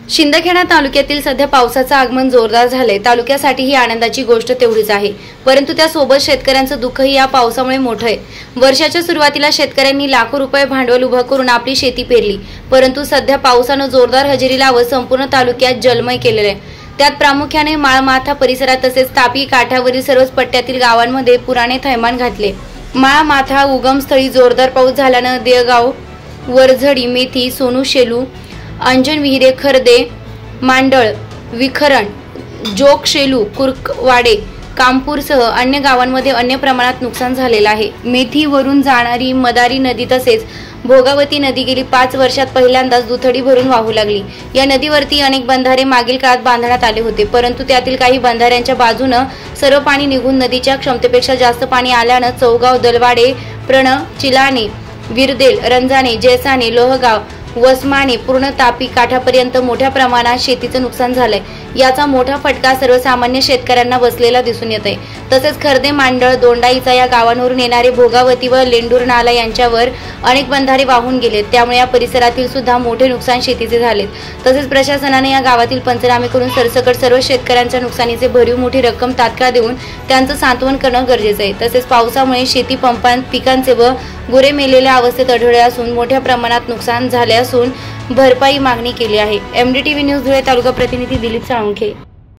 शिंदखेडा तालुक्यातील सध्या पावसाचं आगमन जोरदार झालंय। तालुक्यासाठी ही आनंदाची गोष्ट तेवढीच आहे, परंतु त्यासोबत शेतकऱ्यांचं दुःखही या पावसामुळे मोठं आहे। वर्षाच्या सुरुवातीला शेतकऱ्यांनी लाखो रुपये भांडवल उभं करून आपली शेती पेरली, परंतु सध्या पावसानं जोरदार हजेरी लावत संपूर्ण तालुक्यात जलमय केलेलं आहे। त्यात प्रामुख्याने माळमाथा परिसरात तसेच तापी काठावरील सर्वच पट्ट्यातील गावांमध्ये पुराने थैमान घातले। माळमाथा उगमस्थळी जोरदार पाऊस झाल्यानं देगाव, वरझडी, मेथी, सोनू, शेलू, अंजन विहिरे, खर्दे, मांडळ, विखरण, जोग, शेलू, कुर्कवाडे, कामपूरसह अन्य गावांमध्ये अन्य प्रमाणात नुकसान झालेलं आहे। मेथीवरून जाणारी मदारी नदी तसेच भोगावती नदी गेली 5 वर्षात पहिल्यांदाच दुथडी भरून वाहू लागली। या नदीवरती अनेक बंधारे मागील काळात बांधण्यात आले होते, परंतु त्यातील काही बंधाऱ्यांच्या बाजूने सर्व पाणी निघून नदीच्या क्षमतेपेक्षा जास्त पाणी आल्याने चौगाव, दलवाडे, प्रण, चिलाणे, विरदेल, रंजाणे, जैसाने, लोहगाव, वसमाने पूर्ण तापी काठापर्यंत मोठ्या प्रमाणात शेतीचं नुकसान झालंय। याचा मोठा फटका सर्वसामान्य शेतकऱ्यांना बसलेला दिसून येत आहे। तसेच खर्दे, मांडळ, दोंडाईचा या गावांवरून येणारे भोगावती व लेंडूर नाला यांच्यावर अनेक बंधारे वाहून गेलेत, त्यामुळे या परिसरातील सुद्धा मोठे नुकसान शेतीचे झाले। तसेच प्रशासनाने या गावातील पंचनामे करून सरसकट सर्व शेतकऱ्यांच्या नुकसानीचे भरीव मोठी रक्कम तात्काळ देऊन त्यांचं सांत्वन करणं गरजेचं आहे। तसेच पावसामुळे शेती पंपांत पिकांचे व गुरे मेलेल्या अवस्थेत आढळले असून मोठ्या प्रमाणात नुकसान झाले असून भरपाई मागणी केली आहे। MDTV न्यूज धुळे तालुका प्रतिनिधी दिलीप साळुंखे।